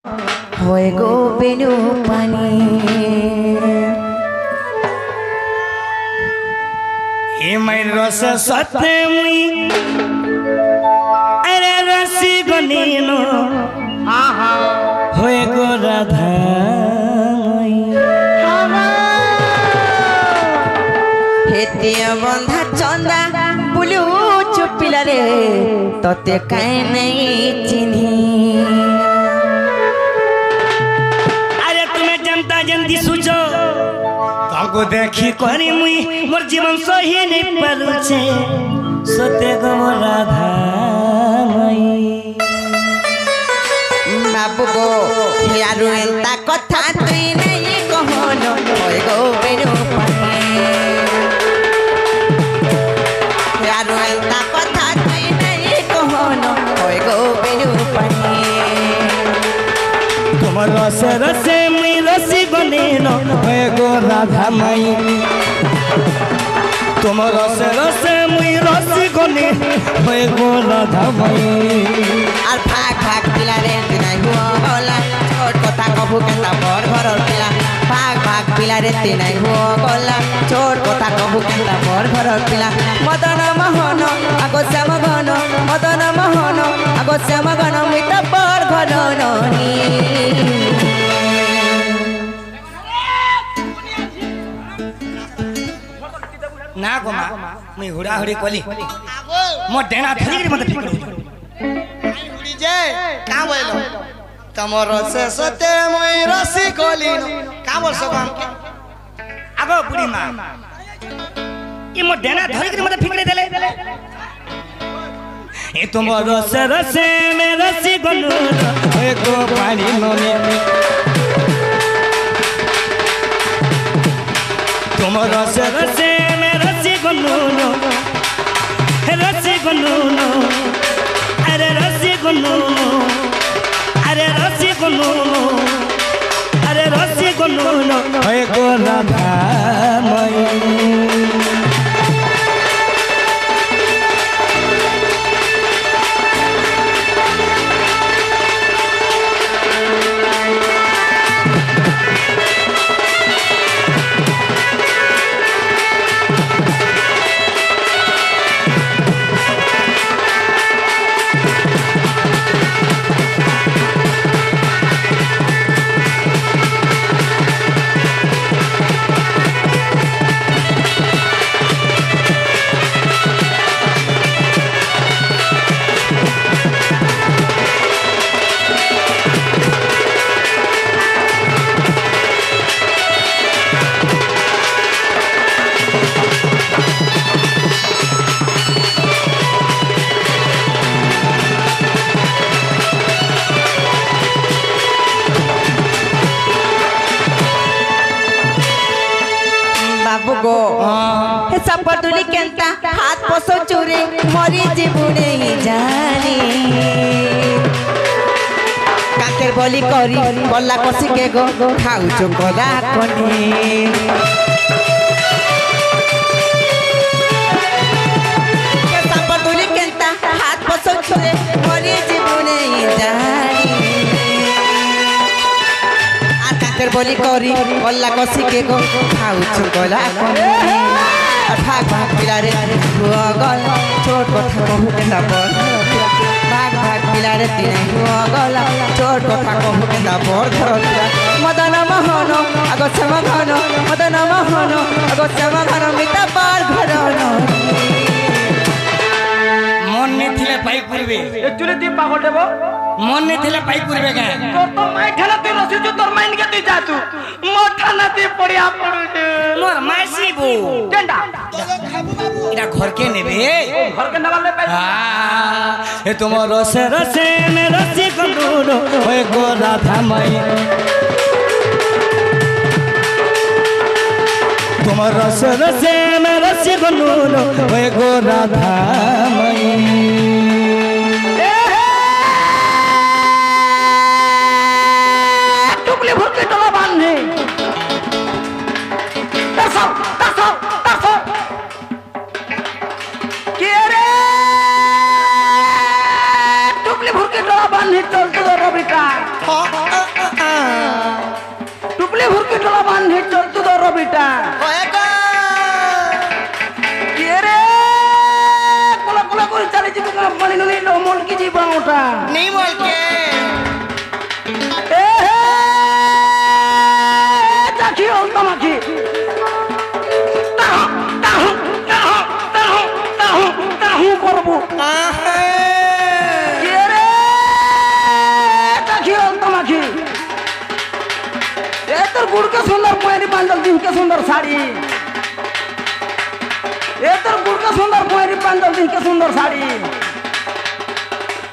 होए गो बेनु पानी हे मैं रस सत्य मुई अरे रसी गनीनो होए गो राधा हेतिया बंधा चंदा बुलू चुपिला रे तते काई नहीं चिन्ही अरे तुम्हें जनता जल्दी सूझो तुमको देखी करी मुई मोर जीवन सही नहीं परुचे सत्य गो राधा बाबू गो यारू एंता कथा तुई नहीं कहनो होए गो बेनु पानी यारू एंता कथा तुई नहीं कहनो होए गो बेनु पानी तुम रस रसे मुई रसी बनेनो होए गो राधा माई तुम रस रसे मुई रसी गने होए गो राधा माई আর ভাগ ভাগ পিলারে তিনাই হুয়া গলা ছোট কথা কবু কেতা বড় ঘরর পিলা ভাগ ভাগ পিলারে তিনাই হুয়া গলা ছোট কথা কবু কেতা বড় ঘরর পিলা মদন মোহন আগো শ্যাম ঘন মদন মোহন আগো শ্যাম ঘন মুই তো বড় ঘন ননি ना गो मां मुई हुड़ा हुड़ी कोली मो डेना धरी मत ठीक हुड़ी जे का बोलो तमर से सते मुई रसी कोलिनो का बोल सब हमके आगो बुढ़ी मां ई मो डेना धरी मत फिकरे देले ए तुम रस रसे में रसी गनु ए को पानी नने तुम रस रसे में रसी गनु रसी गनु अरे रसी गनु अरे रसी गनु अरे रसी गनु ए को राधा मई बाबू गो हे सपदुली केंता हाथ पोसो चूरे मरी जीवने ही जानी काकेर बोली करी बल्ला कसी के गो खाऊ चोकला कोनी हे सपदुली केंता हाथ पोसो चूरे मरी जीवने ही जानी काकेर बोली करी बल्ला कसी के गो खाऊ चोकला कोनी भाग भाग पिलारे हुआ गला छोट कथा कहू केता बड़ भाग भाग पिलारे तिनाई हुआ गला छोट कथा कहू केता बड़ घर मदन मोहन आगो श्याम घन मदन मोहन आगो श्याम घन मिता बड़ घर मन नहीं थिले पाई करबे एक्चुअली ती पागल देबो मन नहीं थिले पाई करबे का तोर तो माई ठाना ती रसी जो तोर माइन के ती जातु मो ठाना ती पड़िया पड़ु जे मोर मासी बो टेंडा इरा घर के नेबे घर के नवाल ले हां ए तुम रस रसे में रसी कंदूरो होए गो राधा मई तुम रस रसे में रसी कंदूरो होए गो राधा मई टुकली भर के टोला बांधे दसो के रे टुकली भर के टोला बांधे चल तो रबिका टुपली भुरकी टोला बांधी चल तू दो बेटा ये रे कोला कोला कोला चले जी का पानी नहीं लो मोल की जी बाउटा नहीं मोल के ए जाखी हो तमाखी ताहू करबो ये रे जाखी हो तमाखी ए तर गुड़ के सुंदर पैरी बांधल दिन के सुंदर साड़ी ए तर गुड़ के सुंदर पैरी बांधल दिन के सुंदर साड़ी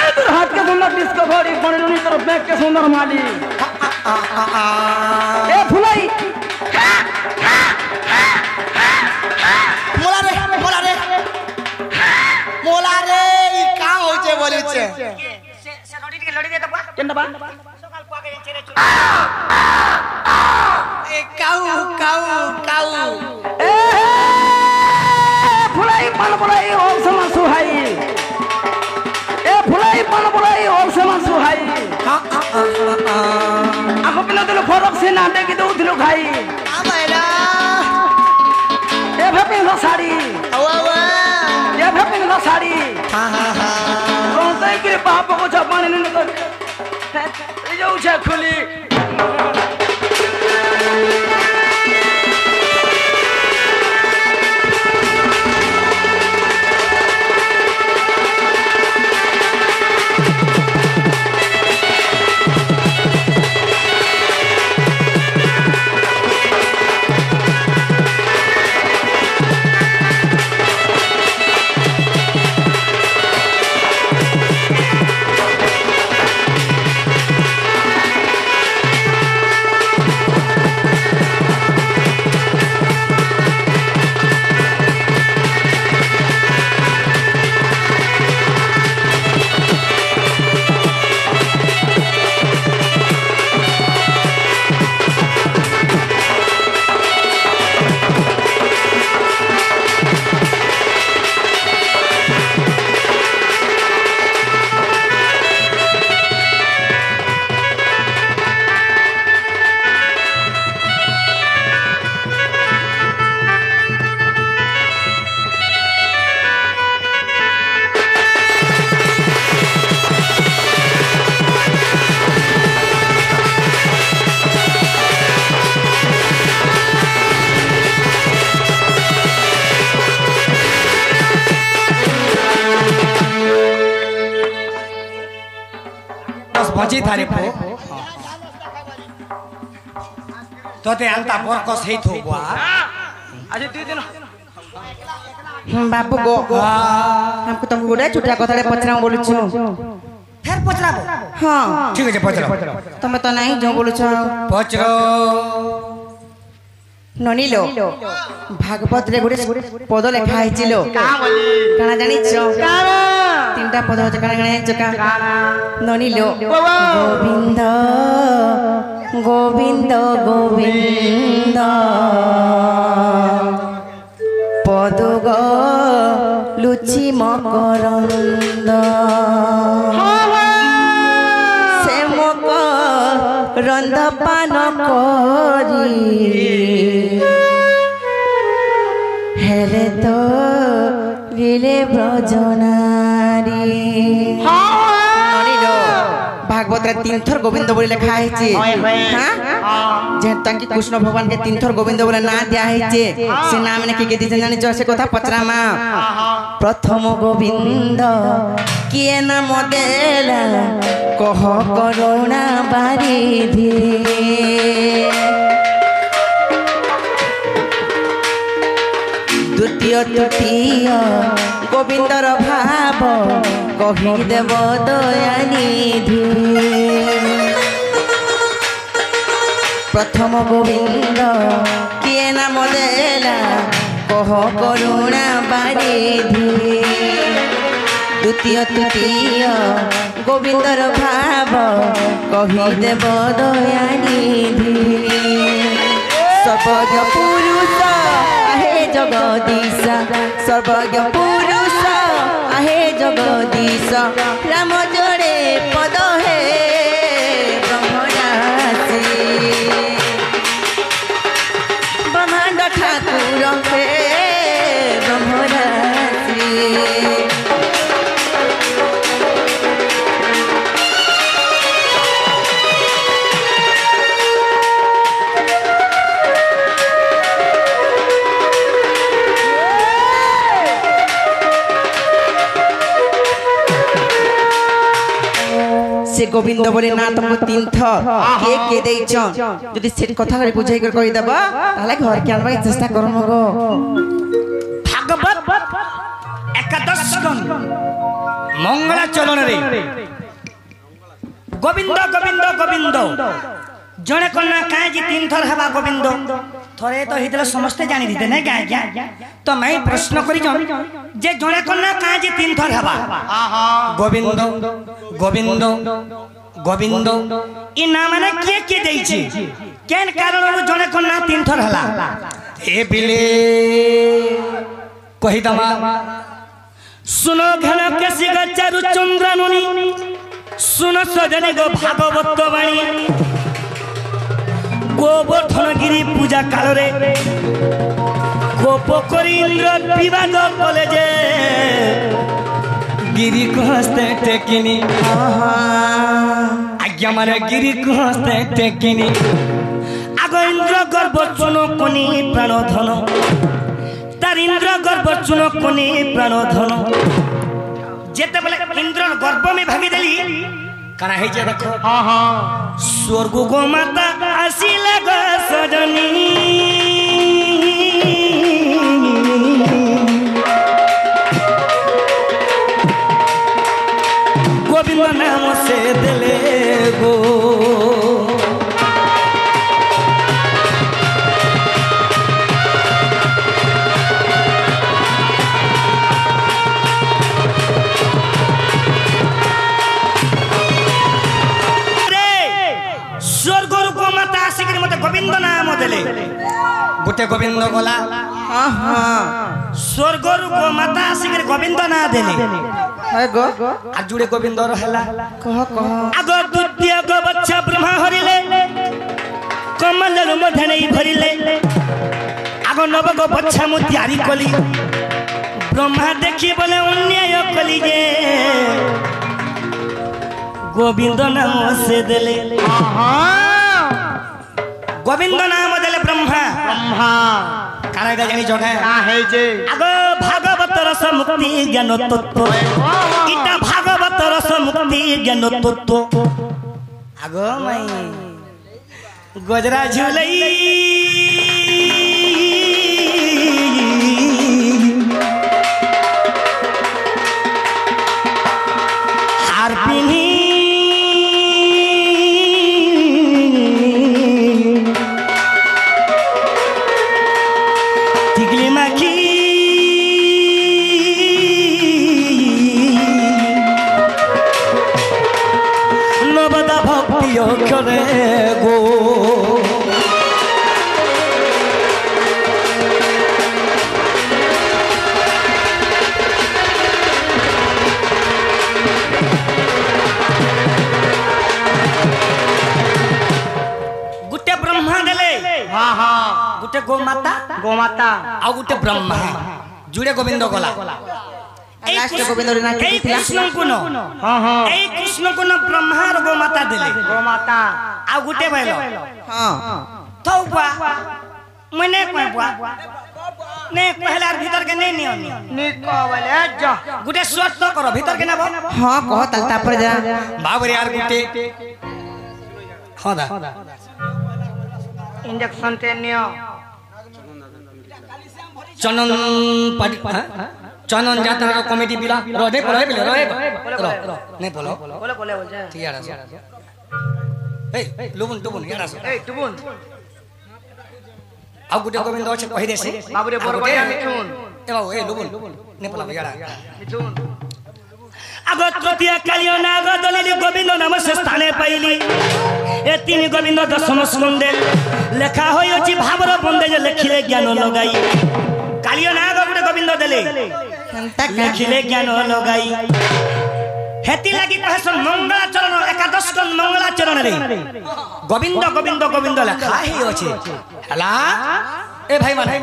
ए तर हाथ के सुंदर डिस्को घड़ी बनेलुनी तर बैग के सुंदर माली ए फुलाई मोला रे ई का होय छे बोली छे से लड़ी के लड़ी दे त बा केना बा सकाल पाके चेरे चुर ए काऊ काऊ काऊ ए फुलाई पान बुलाई ओम समा सुहाई ए फुलाई पान बुलाई ओम समा सुहाई आको पिला दिलो फरक से ना देखि दो दिलो खाई आ भैला ए भपे नो साड़ी आवा आवा ए भपे नो साड़ी हां हां हां कौन से के बाप को जपान ने तो ए जो छे खुली भजी थारे पो तोते अंता बरक सही थो बुआ आज 2 दिन बाबू गो हमको तुमको गोडा छुट्टा कथारे पचरा बोलु छु फिर पचराबो हां ठीक है पचरा तमे तो नहीं जो बोलु छ पचरो ननिलो भागवत रे गुडे पद लेखा आइचिलो काना जानि छ काना तीनटा पद छ काना जानि छ काना ननिलो गोविंद गोविंद गोविंद पद ग लुचि मकरंद से मक रंद पान करी हेले तो लीले ब्रजनारी ननिलो भागवत रे 3 थर गोविंद बोली लिखा है छे हां जे तांकी कृष्ण भगवान के 3 थर गोविंद बोले ना दिया है छे से नाम ने के दिजन जानि जो से कथा पचरा मा प्रथम गोविंद किए नाम देला कह करुणा बारिधि द्वितीय तृतीय गोविंदर भाव कही देव दयानिधि प्रथम गोविंद किए नाम देला कह करुणा बारिधि द्वितीय तृतीय गोविंदर भाव कही देव दयानिधि सर्वज्ञ पुरुष आहे जगदीश सर्वज्ञ पुरुष आहे जगदीश राम जोड़े पद हे ब्रह्म গোবিন্দ বলে না তোমাকে 3 থর কে কে দেইছ যদি সেট কথা করে বুঝাই করে কই দেবা তাহলে ঘর কে আনবার চেষ্টা করো গো ভাগবত একাদশ স্কন্ধ মঙ্গলাচরণ রে গোবিন্দ গোবিন্দ গোবিন্দ জনে কন্যা কাঁজি 3 থর হবা গোবিন্দ থরে তো হিতলে সমস্তে জানি দিতে না গায় তো मैं प्रश्न करी जे जने कन्या काजी 3 थर हवा गोविंद गोविंद गोविंद इ नाम ने के देई छी केन कारण जने कन्या 3 थर हला ए बिले कहि दमा सुनो घन केसी गचारु चंद्रनुनी सुनो सजने गो भागवत वाणी गोवर्धन गिरी पूजा काल रे गोप करी इंद्र विवाद कले जे गिरी को हस्ते टेकिनी आज्ञा मारे गिरी को हस्ते टेकिनी आग इंद्र गर्भ चुनो कोनी प्राण धन तार इंद्र गर्भ चुनो कोनी प्राण धन जेते बेले इंद्र गर्भ में भागी देली काना हे जे देखो स्वर्ग गो माता आसिले गो सजनी गोविंद नाम से दिले गो गोविंद नाम देले गोटे गोविंद गला स्वर्ग गो माता सिगर गोविंद ना देले है गो आ जुड़े गोविंद रहला कह कह आगो द्वितीय गो बच्चा ब्रह्मा हरिले कमल मध्य नहीं भरिले आगो नव गो बच्चा मु तैयारी कली ब्रह्मा देखी बोले अन्याय कली जे गोविंद नाम से देले गोविंद नाम देले ब्रह्मा काना जानी जगह का है जे आगो भागवत रस मुक्ति ज्ञान तत्व इटा भागवत रस मुक्ति ज्ञान तत्व आगो मई गजरा झुलई हार पिनी करे गो गुटे ब्रह्मा देले गुटे गो माता आ गुटे ब्रह्मा जुड़े गोविंद गला लास्ट गोविंद रे ना के कृष्ण कुनो ए कृष्ण कुनो ब्रह्मा रो गो माता देले आ गुटे भइलो थौबा मने कहबा ने कहलार भीतर के नहीं नियो नी कहबले जा गुटे सोच तो करो भीतर के ना हां कह तलता पर जा बाबरे यार गुटे हां दा इंजेक्शन ते नियो चनन पाटी चनन जात्रा कमिटी बिला रहे नहीं बोलो बोले बोले बोल जा ठीक है ए लुबुन टुबुन यार ए टुबुन आ गुटे गोविंद अछि कहि देसे बाबू रे बरबड़िया मिथुन ए बाबू ए लुबुन ने बोला यार मिथुन आगो तृतीय कालियो नाग दलिली गोविंद नाम से स्थाने पाइली ए तीन गोविंद दशम स्कंदे लेखा होई अछि भावर बंदे जे लेखिले ज्ञान लगाई कालियो नाग गुटे गोविंद देले लिखिले ज्ञान लगाई हेती लगी कहसन मंगलाचरण एकादश स्कंद मंगलाचरण रे गोविंद गोविंद गोविंद लेखा ही अछि हला ए भाई माने